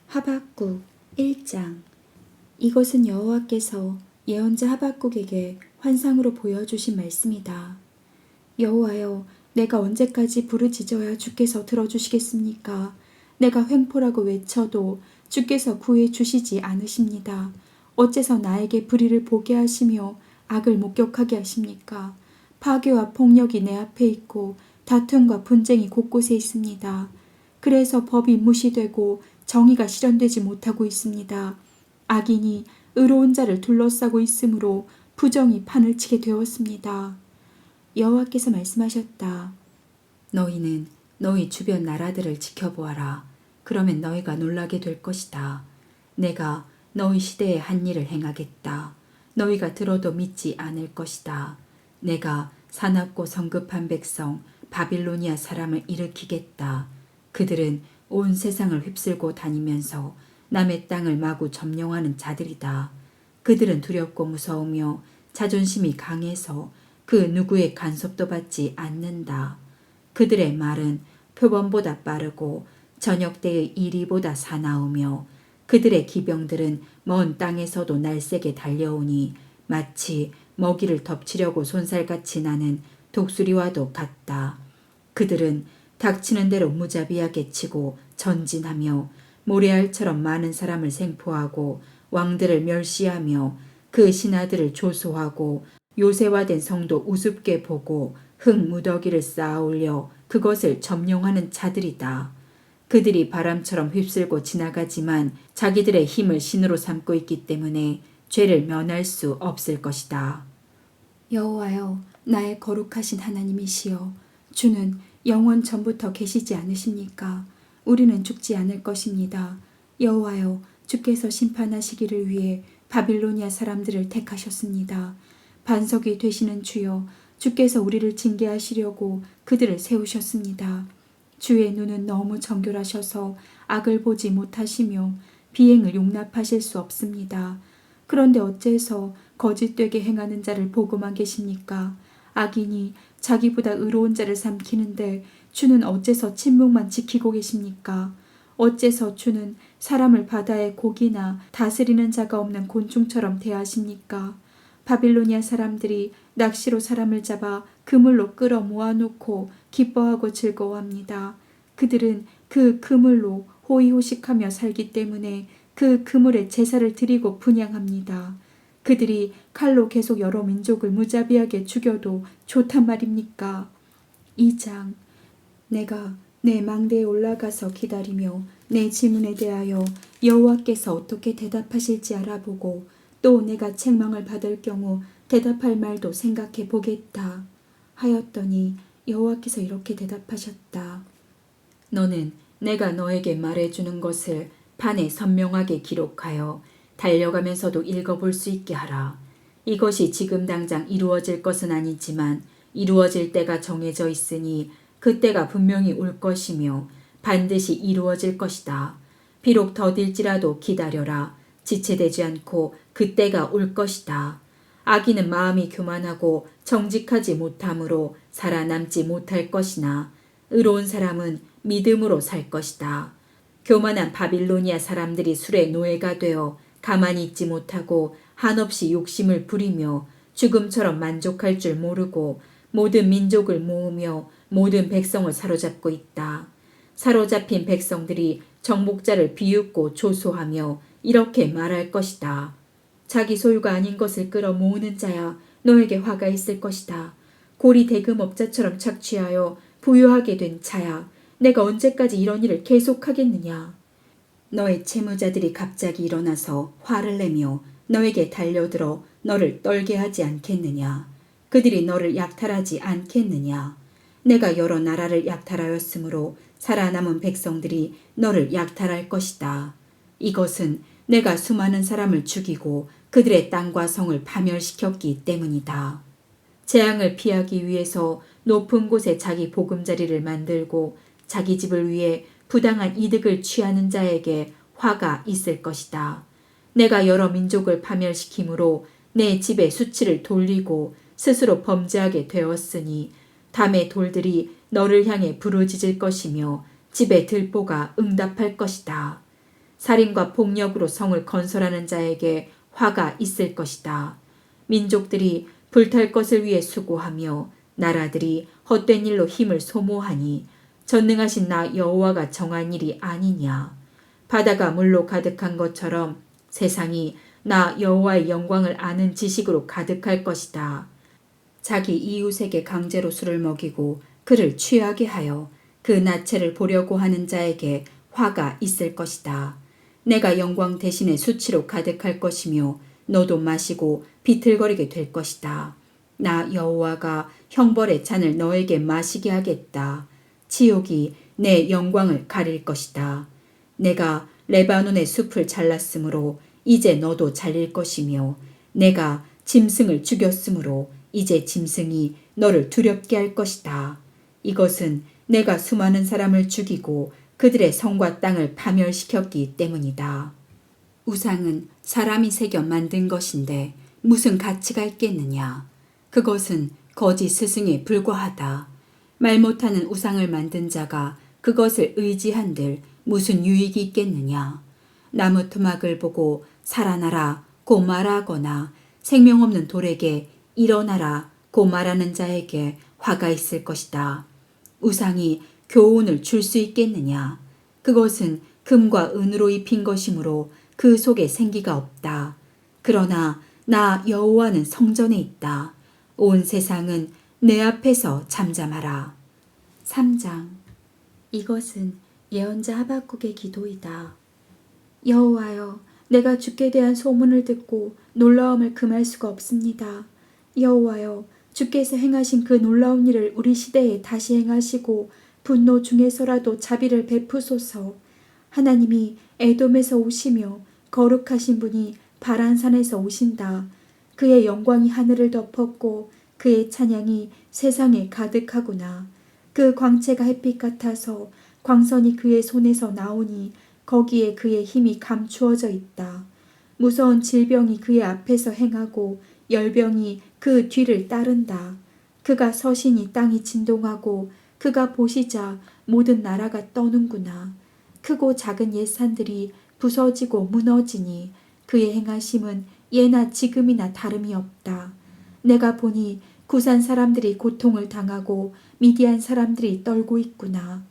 하박국 1장. 이것은 여호와께서 예언자 하박국에게 환상으로 보여주신 말씀이다. 여호와여, 내가 언제까지 부르짖어야 주께서 들어주시겠습니까? 내가 횡포라고 외쳐도 주께서 구해 주시지 않으십니다. 어째서 나에게 불의를 보게 하시며 악을 목격하게 하십니까? 파괴와 폭력이 내 앞에 있고 다툼과 분쟁이 곳곳에 있습니다. 그래서 법이 무시되고 정의가 실현되지 못하고 있습니다. 악인이 의로운 자를 둘러싸고 있으므로 부정이 판을 치게 되었습니다. 여호와께서 말씀하셨다. 너희는 너희 주변 나라들을 지켜보아라. 그러면 너희가 놀라게 될 것이다. 내가 너희 시대에 한 일을 행하겠다. 너희가 들어도 믿지 않을 것이다. 내가 사납고 성급한 백성 바빌로니아 사람을 일으키겠다. 그들은 온 세상을 휩쓸고 다니면서 남의 땅을 마구 점령하는 자들이다. 그들은 두렵고 무서우며 자존심이 강해서 그 누구의 간섭도 받지 않는다. 그들의 말은 표범보다 빠르고 저녁 때의 이리보다 사나우며 그들의 기병들은 먼 땅에서도 날쌔게 달려오니 마치 먹이를 덮치려고 손살같이 나는 독수리와도 같다. 그들은 닥치는 대로 무자비하게 치고 전진하며 모래알처럼 많은 사람을 생포하고 왕들을 멸시하며 그 신하들을 조소하고 요새화된 성도 우습게 보고 흙 무더기를 쌓아 올려 그것을 점령하는 자들이다. 그들이 바람처럼 휩쓸고 지나가지만 자기들의 힘을 신으로 삼고 있기 때문에 죄를 면할 수 없을 것이다. 여호와여, 나의 거룩하신 하나님이시여, 주는 영원 전부터 계시지 않으십니까? 우리는 죽지 않을 것입니다. 여호와여, 주께서 심판하시기를 위해 바빌로니아 사람들을 택하셨습니다. 반석이 되시는 주여, 주께서 우리를 징계하시려고 그들을 세우셨습니다. 주의 눈은 너무 정결하셔서 악을 보지 못하시며 비행을 용납하실 수 없습니다. 그런데 어째서 거짓되게 행하는 자를 보고만 계십니까? 악인이 자기보다 의로운 자를 삼키는데 주는 어째서 침묵만 지키고 계십니까? 어째서 주는 사람을 바다의 고기나 다스리는 자가 없는 곤충처럼 대하십니까? 바빌로니아 사람들이 낚시로 사람을 잡아 그물로 끌어 모아놓고 기뻐하고 즐거워합니다. 그들은 그 그물로 호의호식하며 살기 때문에 그 그물에 제사를 드리고 분향합니다. 그들이 칼로 계속 여러 민족을 무자비하게 죽여도 좋단 말입니까? 2장. 내가 내 망대에 올라가서 기다리며 내 질문에 대하여 여호와께서 어떻게 대답하실지 알아보고 또 내가 책망을 받을 경우 대답할 말도 생각해 보겠다 하였더니 여호와께서 이렇게 대답하셨다. 너는 내가 너에게 말해주는 것을 판에 선명하게 기록하여 달려가면서도 읽어볼 수 있게 하라. 이것이 지금 당장 이루어질 것은 아니지만 이루어질 때가 정해져 있으니 그때가 분명히 올 것이며 반드시 이루어질 것이다. 비록 더딜지라도 기다려라. 지체되지 않고 그때가 올 것이다. 악인은 마음이 교만하고 정직하지 못함으로 살아남지 못할 것이나 의로운 사람은 믿음으로 살 것이다. 교만한 바빌로니아 사람들이 술의 노예가 되어 가만히 있지 못하고 한없이 욕심을 부리며 죽음처럼 만족할 줄 모르고 모든 민족을 모으며 모든 백성을 사로잡고 있다. 사로잡힌 백성들이 정복자를 비웃고 조소하며 이렇게 말할 것이다. 자기 소유가 아닌 것을 끌어모으는 자야, 너에게 화가 있을 것이다. 고리 대금업자처럼 착취하여 부유하게 된 자야, 내가 언제까지 이런 일을 계속하겠느냐. 너의 채무자들이 갑자기 일어나서 화를 내며 너에게 달려들어 너를 떨게 하지 않겠느냐. 그들이 너를 약탈하지 않겠느냐. 내가 여러 나라를 약탈하였으므로 살아남은 백성들이 너를 약탈할 것이다. 이것은 내가 수많은 사람을 죽이고 그들의 땅과 성을 파멸시켰기 때문이다. 재앙을 피하기 위해서 높은 곳에 자기 보금자리를 만들고 자기 집을 위해 부당한 이득을 취하는 자에게 화가 있을 것이다. 내가 여러 민족을 파멸시키므로 내 집의 수치를 돌리고 스스로 범죄하게 되었으니 담의 돌들이 너를 향해 부르짖을 것이며 집의 들보가 응답할 것이다. 살인과 폭력으로 성을 건설하는 자에게 화가 있을 것이다. 민족들이 불탈 것을 위해 수고하며 나라들이 헛된 일로 힘을 소모하니 전능하신 나 여호와가 정한 일이 아니냐. 바다가 물로 가득한 것처럼 세상이 나 여호와의 영광을 아는 지식으로 가득할 것이다. 자기 이웃에게 강제로 술을 먹이고 그를 취하게 하여 그 나체를 보려고 하는 자에게 화가 있을 것이다. 내가 영광 대신에 수치로 가득할 것이며 너도 마시고 비틀거리게 될 것이다. 나 여호와가 형벌의 잔을 너에게 마시게 하겠다. 지옥이 내 영광을 가릴 것이다. 내가 레바논의 숲을 잘랐으므로 이제 너도 잘릴 것이며 내가 짐승을 죽였으므로 이제 짐승이 너를 두렵게 할 것이다. 이것은 내가 수많은 사람을 죽이고 그들의 성과 땅을 파멸시켰기 때문이다. 우상은 사람이 새겨 만든 것인데 무슨 가치가 있겠느냐. 그것은 거짓 스승에 불과하다. 말 못하는 우상을 만든 자가 그것을 의지한들 무슨 유익이 있겠느냐. 나무 토막을 보고 살아나라 고 말하거나 생명 없는 돌에게 일어나라 고 말하는 자에게 화가 있을 것이다. 우상이 교훈을 줄 수 있겠느냐. 그것은 금과 은으로 입힌 것이므로 그 속에 생기가 없다. 그러나 나 여호와는 성전에 있다. 온 세상은 내 앞에서 잠잠하라. 3장. 이것은 예언자 하박국의 기도이다. 여호와여, 내가 주께 대한 소문을 듣고 놀라움을 금할 수가 없습니다. 여호와여, 주께서 행하신 그 놀라운 일을 우리 시대에 다시 행하시고 분노 중에서라도 자비를 베푸소서. 하나님이 에돔에서 오시며 거룩하신 분이 바란산에서 오신다. 그의 영광이 하늘을 덮었고 그의 찬양이 세상에 가득하구나. 그 광채가 햇빛 같아서 광선이 그의 손에서 나오니 거기에 그의 힘이 감추어져 있다. 무서운 질병이 그의 앞에서 행하고 열병이 그 뒤를 따른다. 그가 서시니 땅이 진동하고 그가 보시자 모든 나라가 떠는구나. 크고 작은 옛산들이 부서지고 무너지니 그의 행하심은 예나 지금이나 다름이 없다. 내가 보니 구산 사람들이 고통을 당하고 미디안 사람들이 떨고 있구나.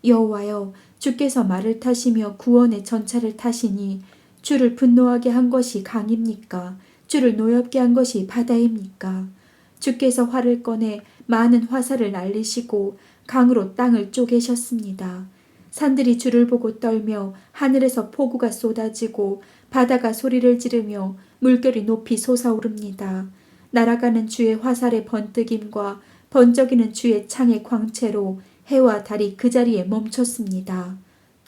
여호와여, 주께서 말을 타시며 구원의 전차를 타시니 주를 분노하게 한 것이 강입니까? 주를 노엽게 한 것이 바다입니까? 주께서 활을 꺼내 많은 화살을 날리시고 강으로 땅을 쪼개셨습니다. 산들이 주를 보고 떨며 하늘에서 폭우가 쏟아지고 바다가 소리를 지르며 물결이 높이 솟아오릅니다. 날아가는 주의 화살의 번뜩임과 번쩍이는 주의 창의 광채로 해와 달이 그 자리에 멈췄습니다.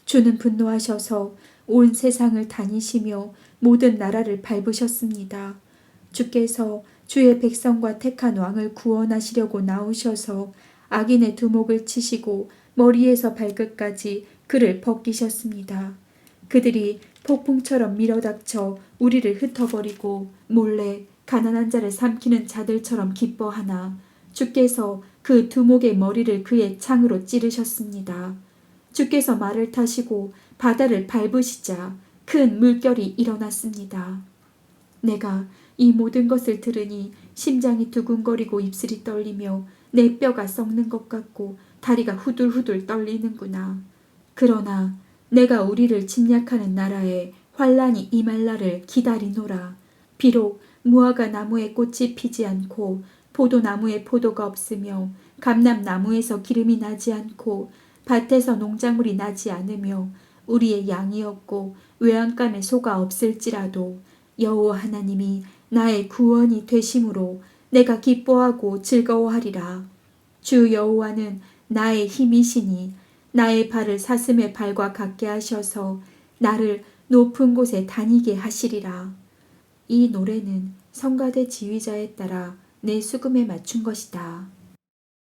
주는 분노하셔서 온 세상을 다니시며 모든 나라를 밟으셨습니다. 주께서 주의 백성과 택한 왕을 구원하시려고 나오셔서 악인의 두목을 치시고 머리에서 발끝까지 그를 벗기셨습니다. 그들이 폭풍처럼 밀어닥쳐 우리를 흩어버리고 몰래 가난한 자를 삼키는 자들처럼 기뻐하나 주께서 그 두목의 머리를 그의 창으로 찌르셨습니다. 주께서 말을 타시고 바다를 밟으시자 큰 물결이 일어났습니다. 내가 이 모든 것을 들으니 심장이 두근거리고 입술이 떨리며 내 뼈가 썩는 것 같고 다리가 후들후들 떨리는구나. 그러나 내가 우리를 침략하는 나라에 환란이 임할 날을 기다리노라. 비록 무화과 나무에 꽃이 피지 않고 포도나무에 포도가 없으며 감람나무에서 기름이 나지 않고 밭에서 농작물이 나지 않으며 우리의 양이 없고 외양간에 소가 없을지라도 여호와 하나님이 나의 구원이 되심으로 내가 기뻐하고 즐거워하리라. 주 여호와는 나의 힘이시니 나의 발을 사슴의 발과 같게 하셔서 나를 높은 곳에 다니게 하시리라. 이 노래는 성가대 지휘자에 따라 내 수금에 맞춘 것이다.